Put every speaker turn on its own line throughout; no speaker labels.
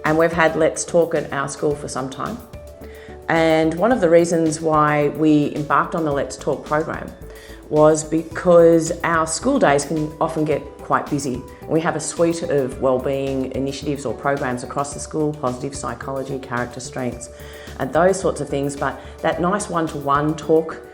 and we've had Let's Talk at our school for some time. And one of the reasons why we embarked on the Let's Talk program was because our school days can often get quite busy. We have a suite of wellbeing initiatives or programs across the school, positive psychology, character strengths, and those sorts of things, but that nice one-to-one talk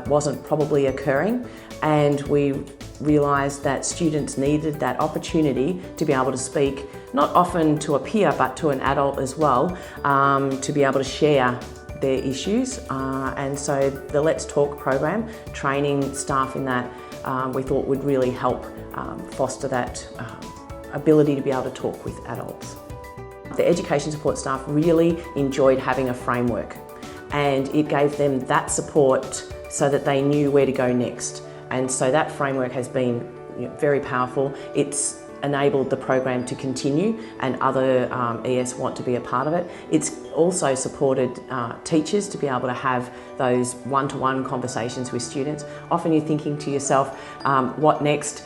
wasn't probably occurring, and we realised that students needed that opportunity to be able to speak, not often to a peer but to an adult as well, to be able to share their issues. And so the Let's Talk program, training staff in that, we thought would really help foster that ability to be able to talk with adults. The education support staff really enjoyed having a framework, and it gave them that support so that they knew where to go next. And so that framework has been very powerful. It's enabled the program to continue, and other ES want to be a part of it. It's also supported teachers to be able to have those one-to-one conversations with students. Often you're thinking to yourself, what next?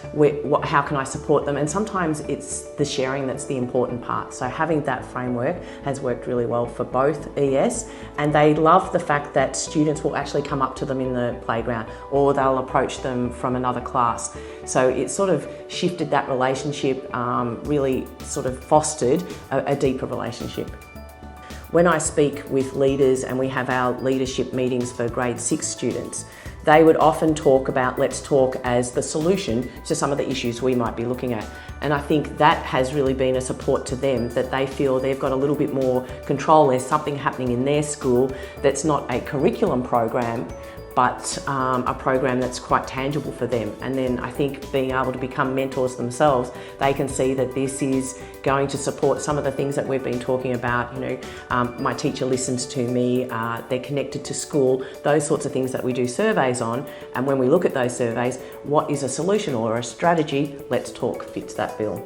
How can I support them? And sometimes it's the sharing that's the important part. So having that framework has worked really well for both ES, and they love the fact that students will actually come up to them in the playground, or they'll approach them from another class. So it sort of shifted that relationship, really sort of fostered a deeper relationship. When I speak with leaders and we have our leadership meetings for grade 6 students, they would often talk about Let's Talk as the solution to some of the issues we might be looking at. And I think that has really been a support to them, that they feel they've got a little bit more control. There's something happening in their school that's not a curriculum program, but a program that's quite tangible for them. And then I think being able to become mentors themselves, they can see that this is going to support some of the things that we've been talking about. My teacher listens to me, they're connected to school, those sorts of things that we do surveys on. And when we look at those surveys, what is a solution or a strategy? Let's Talk fits that bill.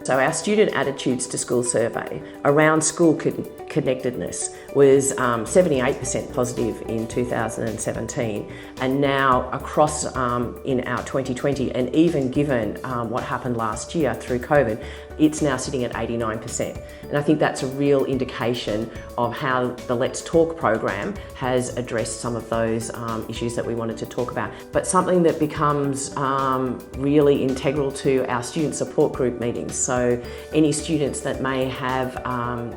So our student attitudes to school survey around school connectedness was 78% positive in 2017, and now across in our 2020, and even given what happened last year through COVID, it's now sitting at 89%. And I think that's a real indication of how the Let's Talk program has addressed some of those issues that we wanted to talk about. But something that becomes really integral to our student support group meetings. So any students that may have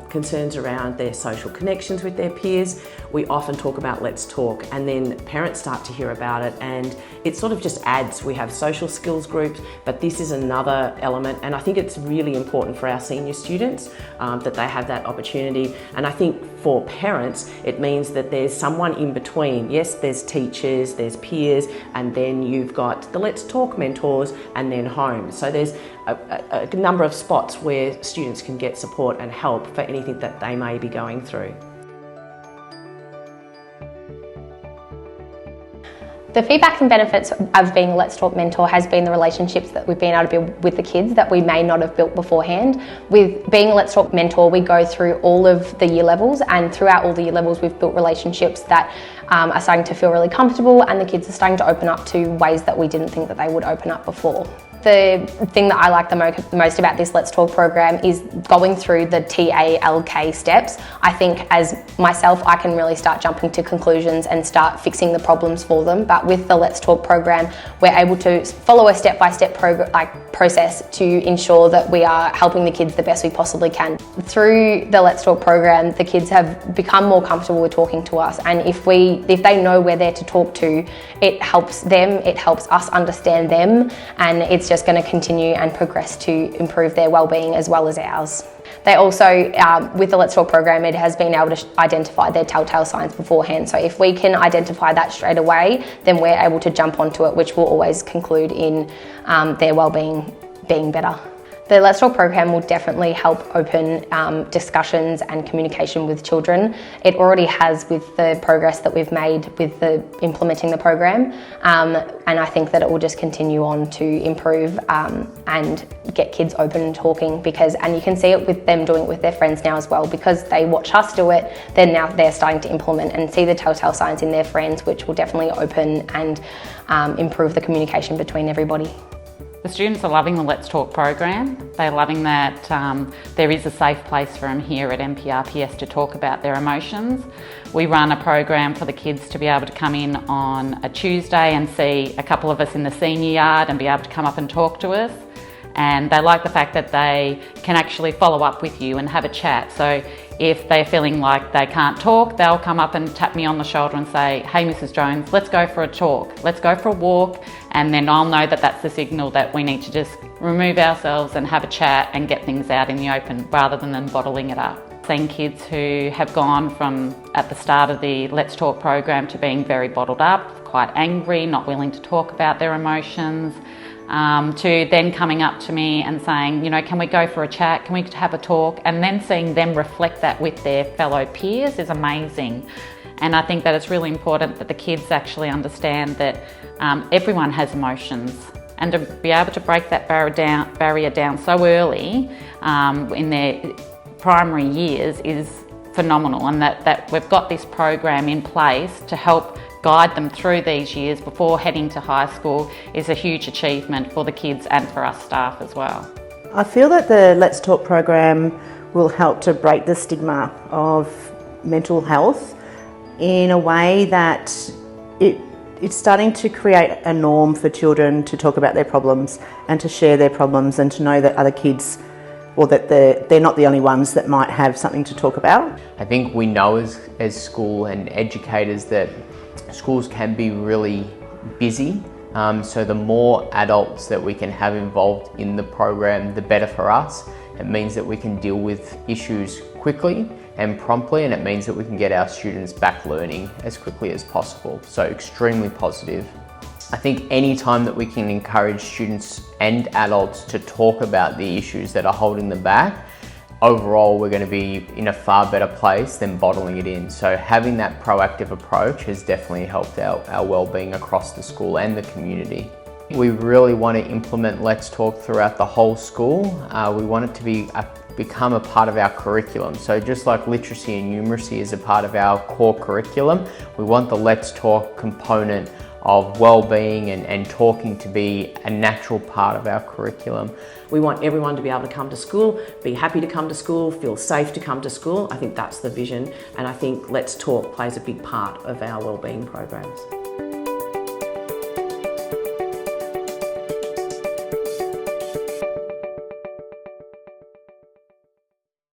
concerns around their social connections with their peers, we often talk about Let's Talk, and then parents start to hear about it, and it sort of just adds. We have social skills groups, but this is another element, and I think it's really important for our senior students that they have that opportunity. And I think for parents, it means that there's someone in between. Yes, there's teachers, there's peers, and then you've got the Let's Talk mentors, and then home. So there's a number of spots where students can get support and help for anything that they may be going through.
The feedback and benefits of being a Let's Talk mentor has been the relationships that we've been able to build with the kids that we may not have built beforehand. With being a Let's Talk mentor, we go through all of the year levels, and throughout all the year levels we've built relationships that are starting to feel really comfortable, and the kids are starting to open up to ways that we didn't think that they would open up before. The thing that I like the most about this Let's Talk program is going through the TALK steps. I think as myself, I can really start jumping to conclusions and start fixing the problems for them. But with the Let's Talk program, we're able to follow a step-by-step process to ensure that we are helping the kids the best we possibly can. Through the Let's Talk program, the kids have become more comfortable with talking to us, and if they know we're there to talk to, it helps them, it helps us understand them, and it's just going to continue and progress to improve their wellbeing as well as ours. They also, with the Let's Talk program, it has been able to identify their telltale signs beforehand. So if we can identify that straight away, then we're able to jump onto it, which will always conclude in their wellbeing being better. The Let's Talk program will definitely help open discussions and communication with children. It already has with the progress that we've made with implementing the program, and I think that it will just continue on to improve and get kids open and talking, and you can see it with them doing it with their friends now as well, because they watch us do it, then now they're starting to implement and see the telltale signs in their friends, which will definitely open and improve the communication between everybody.
The students are loving the Let's Talk program. They're loving that there is a safe place for them here at MPRPS to talk about their emotions. We run a program for the kids to be able to come in on a Tuesday and see a couple of us in the senior yard and be able to come up and talk to us. And they like the fact that they can actually follow up with you and have a chat. So if they're feeling like they can't talk, they'll come up and tap me on the shoulder and say, "Hey Mrs. Jones, let's go for a talk, let's go for a walk," and then I'll know that that's the signal that we need to just remove ourselves and have a chat and get things out in the open rather than them bottling it up. Seeing kids who have gone from at the start of the Let's Talk program to being very bottled up, quite angry, not willing to talk about their emotions, to then coming up to me and saying, you know, can we go for a chat, can we have a talk, and then seeing them reflect that with their fellow peers is amazing. And I think that it's really important that the kids actually understand that everyone has emotions, and to be able to break that barrier down so early in their primary years is phenomenal, and that we've got this program in place to help guide them through these years before heading to high school is a huge achievement for the kids and for us staff as well.
I feel that the Let's Talk program will help to break the stigma of mental health in a way that it's starting to create a norm for children to talk about their problems and to share their problems and to know that other kids, or that they're not the only ones that might have something to talk about.
I think we know as school and educators that schools can be really busy, so the more adults that we can have involved in the program, the better for us. It means that we can deal with issues quickly and promptly, and it means that we can get our students back learning as quickly as possible. So extremely positive. I think any time that we can encourage students and adults to talk about the issues that are holding them back, overall we're going to be in a far better place than bottling it in. So having that proactive approach has definitely helped our wellbeing across the school and the community. We really want to implement Let's Talk throughout the whole school. We want it to become a part of our curriculum. So just like literacy and numeracy is a part of our core curriculum, we want the Let's Talk component of wellbeing and talking to be a natural part of our curriculum.
We want everyone to be able to come to school, be happy to come to school, feel safe to come to school. I think that's the vision, and I think Let's Talk plays a big part of our wellbeing programs.